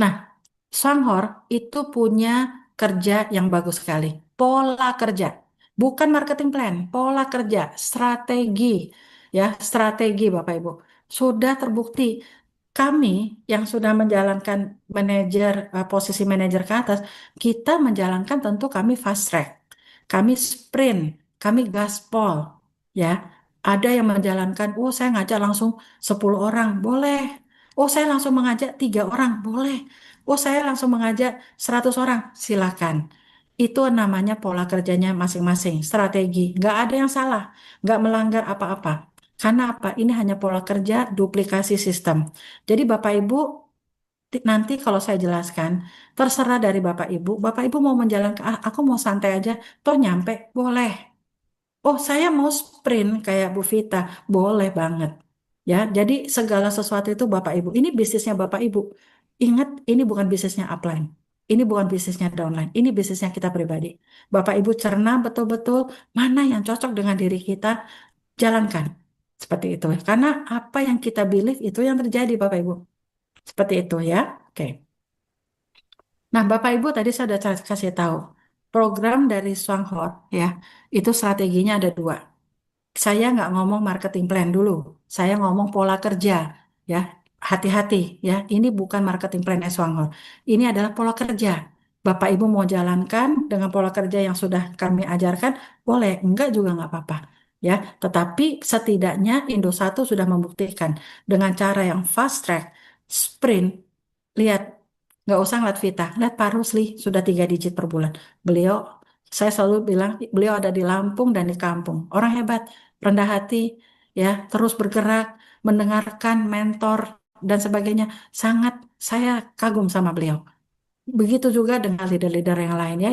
Nah, Shanghor itu punya kerja yang bagus sekali. Pola kerja, bukan marketing plan, pola kerja, strategi, ya, strategi Bapak Ibu. Sudah terbukti kami yang sudah menjalankan posisi manajer ke atas, kita menjalankan tentu kami fast track, kami sprint, kami gaspol, ya. Ada yang menjalankan, oh saya ngajak langsung 10 orang, boleh. Oh saya langsung mengajak 3 orang, boleh. Oh saya langsung mengajak 100 orang, silakan. Itu namanya pola kerjanya masing-masing, strategi. Nggak ada yang salah, nggak melanggar apa-apa. Karena apa? Ini hanya pola kerja duplikasi sistem. Jadi Bapak Ibu nanti kalau saya jelaskan, terserah dari Bapak Ibu. Bapak Ibu mau menjalankan, ah, aku mau santai aja, toh nyampe, boleh. Oh, saya mau sprint kayak Bu Vita, boleh banget. Ya, jadi segala sesuatu itu Bapak Ibu. Ini bisnisnya Bapak Ibu. Ingat, ini bukan bisnisnya upline. Ini bukan bisnisnya downline. Ini bisnisnya kita pribadi. Bapak Ibu cerna betul-betul mana yang cocok dengan diri kita, jalankan. Seperti itu. Karena apa yang kita believe itu yang terjadi, Bapak Ibu. Seperti itu ya. Oke. Nah, Bapak Ibu tadi saya sudah kasih tahu. Program dari Swanghort ya, itu strateginya ada dua. Saya nggak ngomong marketing plan dulu. Saya ngomong pola kerja, ya. Hati-hati, ya. Ini bukan marketing plan Eswanghor. Ini adalah pola kerja. Bapak Ibu mau jalankan dengan pola kerja yang sudah kami ajarkan, boleh. Enggak juga nggak apa-apa, ya. Tetapi setidaknya Indosat sudah membuktikan dengan cara yang fast track, sprint. Lihat, nggak usah ngeliat Vita, lihat Pak Rusli sudah 3 digit per bulan. Beliau, saya selalu bilang, beliau ada di Lampung dan di kampung. Orang hebat, rendah hati, ya, terus bergerak, mendengarkan mentor dan sebagainya. Sangat saya kagum sama beliau. Begitu juga dengan leader-leader yang lain ya,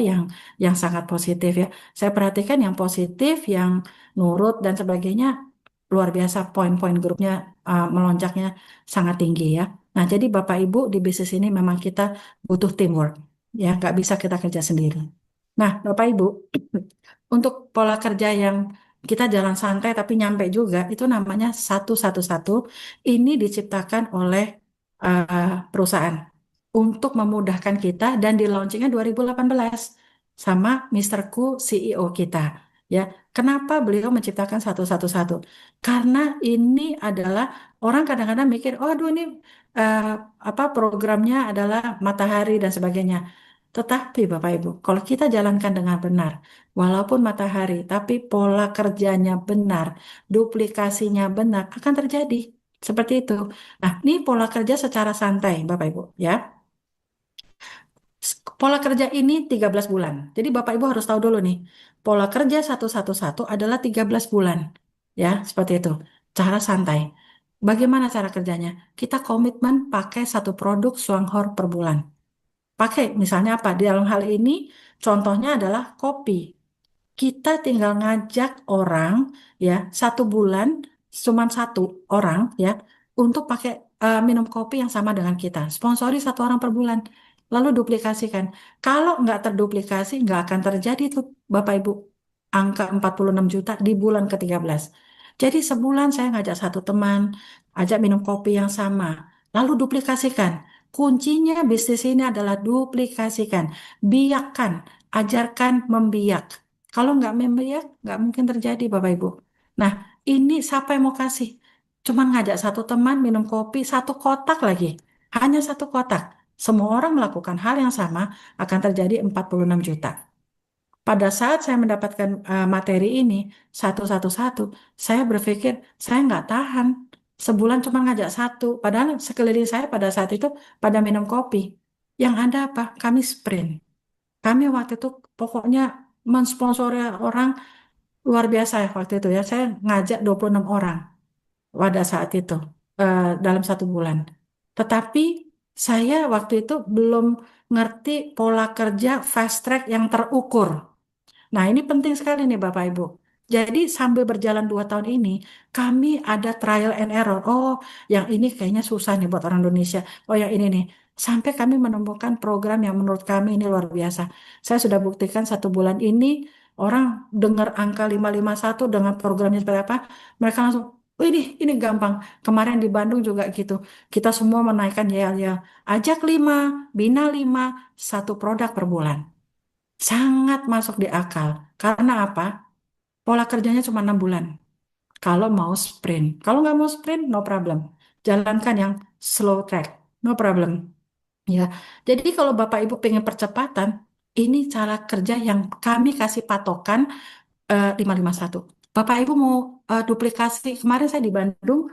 yang sangat positif ya. Saya perhatikan yang positif, yang nurut dan sebagainya luar biasa. Poin-poin grupnya melonjaknya sangat tinggi ya. Nah, jadi Bapak Ibu di bisnis ini memang kita butuh teamwork ya, nggak bisa kita kerja sendiri. Nah, Bapak Ibu, untuk pola kerja yang kita jalan santai tapi nyampe juga, itu namanya 111. Ini diciptakan oleh perusahaan untuk memudahkan kita dan di launchingnya 2018 sama Mister Ku CEO kita. Ya, kenapa beliau menciptakan 111? Karena ini adalah orang kadang-kadang mikir, oh aduh ini eh, apa programnya adalah matahari dan sebagainya. Tetapi Bapak Ibu, kalau kita jalankan dengan benar, walaupun matahari, tapi pola kerjanya benar, duplikasinya benar, akan terjadi. Seperti itu. Nah, ini pola kerja secara santai, Bapak Ibu, ya. Pola kerja ini 13 bulan. Jadi Bapak Ibu harus tahu dulu nih, pola kerja 111 adalah 13 bulan. Ya, seperti itu. Cara santai. Bagaimana cara kerjanya? Kita komitmen pakai satu produk Swanghor per bulan. Pakai misalnya apa? Di dalam hal ini contohnya adalah kopi. Kita tinggal ngajak orang ya 1 bulan cuman 1 orang ya untuk pakai minum kopi yang sama dengan kita. Sponsori 1 orang per bulan. Lalu duplikasikan. Kalau nggak terduplikasi nggak akan terjadi tuh Bapak Ibu. Angka 46 juta di bulan ke-13. Jadi sebulan saya ngajak satu teman, ajak minum kopi yang sama. Lalu duplikasikan. Kuncinya bisnis ini adalah duplikasikan. Biakkan, ajarkan membiak. Kalau nggak membiak, nggak mungkin terjadi, Bapak Ibu. Nah, ini siapa yang mau kasih? Cuman ngajak satu teman minum kopi, 1 kotak lagi. Hanya 1 kotak. Semua orang melakukan hal yang sama, akan terjadi 46 juta. Pada saat saya mendapatkan materi ini, satu-satu, saya berpikir, saya nggak tahan. Sebulan cuma ngajak satu. Padahal sekeliling saya pada saat itu pada minum kopi. Yang ada apa? Kami sprint. Kami waktu itu pokoknya mensponsori orang luar biasa ya waktu itu ya. Saya ngajak 26 orang pada saat itu dalam 1 bulan. Tetapi saya waktu itu belum ngerti pola kerja fast track yang terukur. Nah, ini penting sekali nih Bapak Ibu. Jadi sambil berjalan 2 tahun ini, kami ada trial and error. Oh, yang ini kayaknya susah nih buat orang Indonesia. Oh, yang ini nih. Sampai kami menemukan program yang menurut kami ini luar biasa. Saya sudah buktikan 1 bulan ini, orang dengar angka 551 dengan programnya seperti apa, mereka langsung, Oh, ini gampang. Kemarin di Bandung juga gitu. Kita semua menaikkan yel-yel. Ajak 5, bina 5, satu produk per bulan. Sangat masuk di akal. Karena apa? Pola kerjanya cuma 6 bulan. Kalau mau sprint. Kalau nggak mau sprint, no problem. Jalankan yang slow track. No problem. Ya, jadi kalau Bapak Ibu pengen percepatan, ini cara kerja yang kami kasih patokan 551. Bapak Ibu mau duplikasi, kemarin saya di Bandung,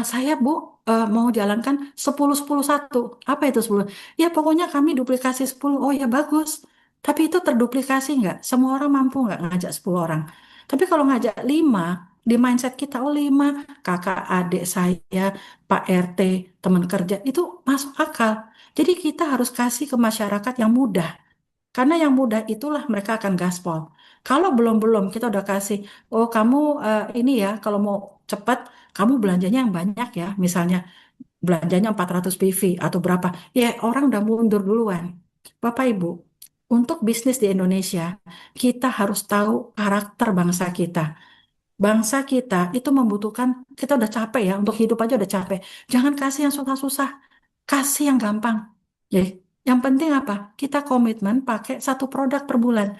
saya Bu mau jalankan 10 10 1. Apa itu 10? Ya pokoknya kami duplikasi 10. Oh ya bagus. Tapi itu terduplikasi nggak? Semua orang mampu nggak ngajak 10 orang? Tapi kalau ngajak 5, di mindset kita, oh 5, kakak, adik saya, Pak RT, teman kerja, itu masuk akal. Jadi kita harus kasih ke masyarakat yang mudah. Karena yang mudah itulah mereka akan gaspol. Kalau belum-belum kita udah kasih, oh kamu ini ya, kalau mau cepat, kamu belanjanya yang banyak ya. Misalnya belanjanya 400 PV atau berapa. Ya orang udah mundur duluan. Bapak Ibu, untuk bisnis di Indonesia, kita harus tahu karakter bangsa kita. Bangsa kita itu membutuhkan, kita udah capek ya, untuk hidup aja udah capek. Jangan kasih yang susah-susah, kasih yang gampang. Jadi, yang penting apa? Kita komitmen pakai satu produk per bulan.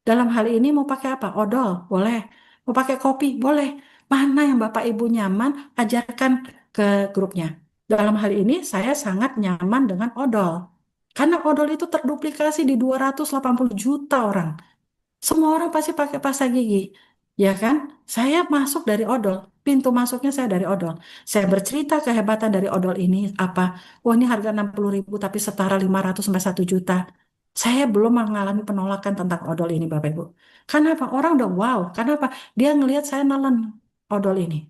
Dalam hal ini mau pakai apa? Odol, boleh. Mau pakai kopi, boleh. Mana yang Bapak Ibu nyaman, ajarkan ke grupnya. Dalam hal ini saya sangat nyaman dengan odol. Karena odol itu terduplikasi di 280 juta orang. Semua orang pasti pakai pasta gigi, ya kan? Saya masuk dari odol, pintu masuknya saya dari odol. Saya bercerita kehebatan dari odol ini apa? Oh ini harga 60.000 tapi setara 500 sampai 1 juta. Saya belum mengalami penolakan tentang odol ini Bapak Ibu. Karena apa? Orang udah wow. Karena apa? Dia ngelihat saya nelen odol ini.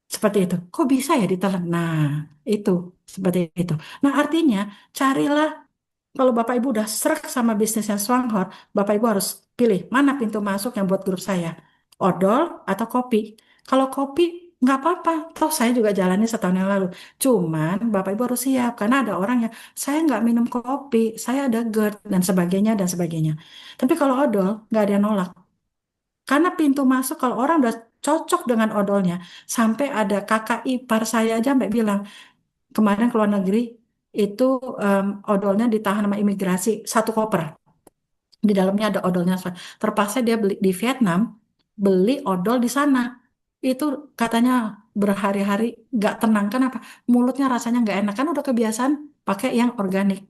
Seperti itu. Kok bisa ya ditelan? Nah, itu seperti itu. Nah, artinya carilah kalau Bapak Ibu udah serak sama bisnisnya Swanghor, Bapak Ibu harus pilih mana pintu masuk yang buat grup saya, odol atau kopi. Kalau kopi nggak apa-apa, toh saya juga jalani setahun yang lalu. Cuman Bapak Ibu harus siap karena ada orang yang saya nggak minum kopi, saya ada GERD dan sebagainya dan sebagainya. Tapi kalau odol nggak ada yang nolak. Karena pintu masuk kalau orang udah cocok dengan odolnya, sampai ada kakak ipar saya aja sampai bilang kemarin ke luar negeri itu odolnya ditahan sama imigrasi 1 koper. Di dalamnya ada odolnya. Terpaksa dia beli di Vietnam, beli odol di sana. Itu katanya berhari-hari nggak tenang. Kenapa? Mulutnya rasanya nggak enak. Kan udah kebiasaan pakai yang organik.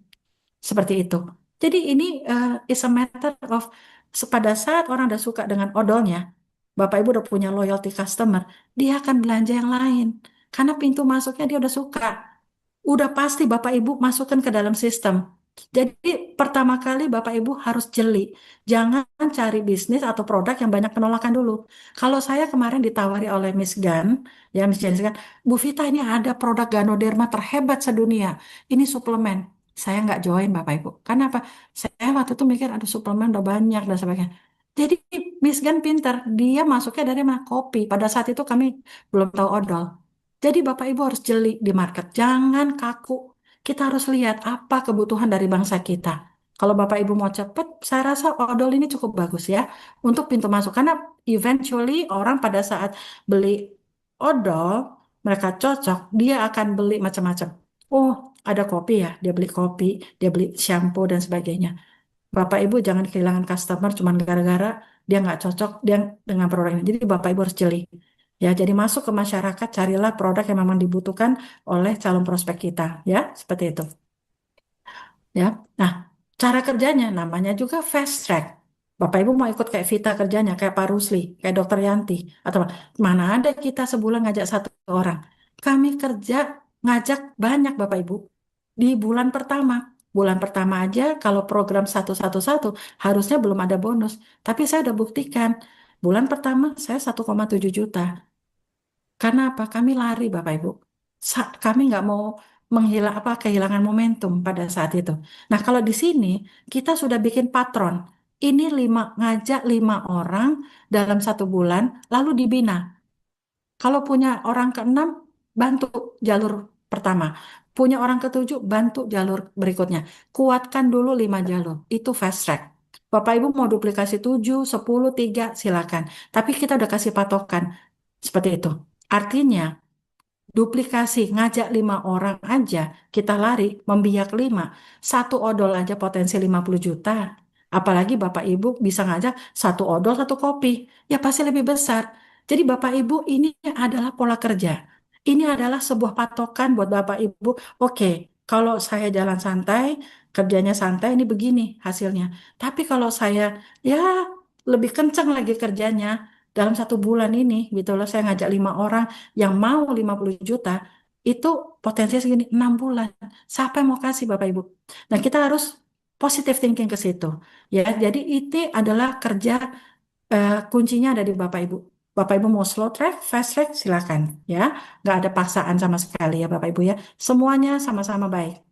Seperti itu. Jadi ini is a matter of pada saat orang udah suka dengan odolnya, Bapak Ibu udah punya loyalty customer, dia akan belanja yang lain. Karena pintu masuknya dia udah suka. Udah pasti Bapak Ibu masukkan ke dalam sistem. Jadi pertama kali Bapak Ibu harus jeli. Jangan cari bisnis atau produk yang banyak penolakan dulu. Kalau saya kemarin ditawari oleh Miss Gan, ya Miss Janice Gan, Bu Vita ini ada produk Ganoderma terhebat sedunia. Ini suplemen. Saya nggak join Bapak Ibu. Karena apa? Saya waktu itu mikir ada suplemen udah banyak dan sebagainya. Jadi Miss Gan pinter. Dia masuknya dari mana? Kopi. Pada saat itu kami belum tahu odol. Jadi Bapak Ibu harus jeli di market, jangan kaku. Kita harus lihat apa kebutuhan dari bangsa kita. Kalau Bapak Ibu mau cepet, saya rasa odol ini cukup bagus ya untuk pintu masuk. Karena eventually orang pada saat beli odol, mereka cocok, dia akan beli macam-macam. Oh, ada kopi ya, dia beli kopi, dia beli shampoo dan sebagainya. Bapak Ibu jangan kehilangan customer cuma gara-gara dia nggak cocok dia dengan produk ini. Jadi Bapak Ibu harus jeli. Ya, jadi masuk ke masyarakat, carilah produk yang memang dibutuhkan oleh calon prospek kita. Ya, seperti itu. Ya, nah cara kerjanya namanya juga fast track. Bapak Ibu mau ikut kayak Vita kerjanya, kayak Pak Rusli, kayak Dokter Yanti, atau mana ada kita sebulan ngajak satu orang. Kami kerja ngajak banyak Bapak Ibu di bulan pertama. Bulan pertama aja kalau program 111 harusnya belum ada bonus. Tapi saya udah buktikan. Bulan pertama saya 1,7 juta. Karena apa? Kami lari Bapak Ibu. Kami nggak mau kehilangan momentum pada saat itu. Nah kalau di sini kita sudah bikin patron. Ini ngajak 5 orang dalam 1 bulan lalu dibina. Kalau punya orang keenam, bantu jalur pertama. Punya orang ketujuh, bantu jalur berikutnya. Kuatkan dulu 5 jalur. Itu fast track. Bapak Ibu mau duplikasi 7, 10, 3, silakan. Tapi kita udah kasih patokan. Seperti itu. Artinya, duplikasi, ngajak 5 orang aja, kita lari, membiak 5. Satu odol aja potensi 50 juta. Apalagi Bapak Ibu bisa ngajak satu odol, satu kopi. Ya pasti lebih besar. Jadi Bapak Ibu ini adalah pola kerja. Ini adalah sebuah patokan buat Bapak Ibu. Oke, kalau saya jalan santai, kerjanya santai, ini begini hasilnya. Tapi kalau saya ya lebih kencang lagi kerjanya, dalam 1 bulan ini gitu loh, saya ngajak 5 orang yang mau 50 juta, itu potensinya segini 6 bulan. Siapa yang mau kasih Bapak Ibu? Nah, kita harus positive thinking ke situ. Ya, jadi itu adalah kerja, kuncinya ada di Bapak Ibu. Bapak Ibu mau slow track, fast track, silakan ya. Nggak ada paksaan sama sekali ya Bapak Ibu ya. Semuanya sama-sama baik.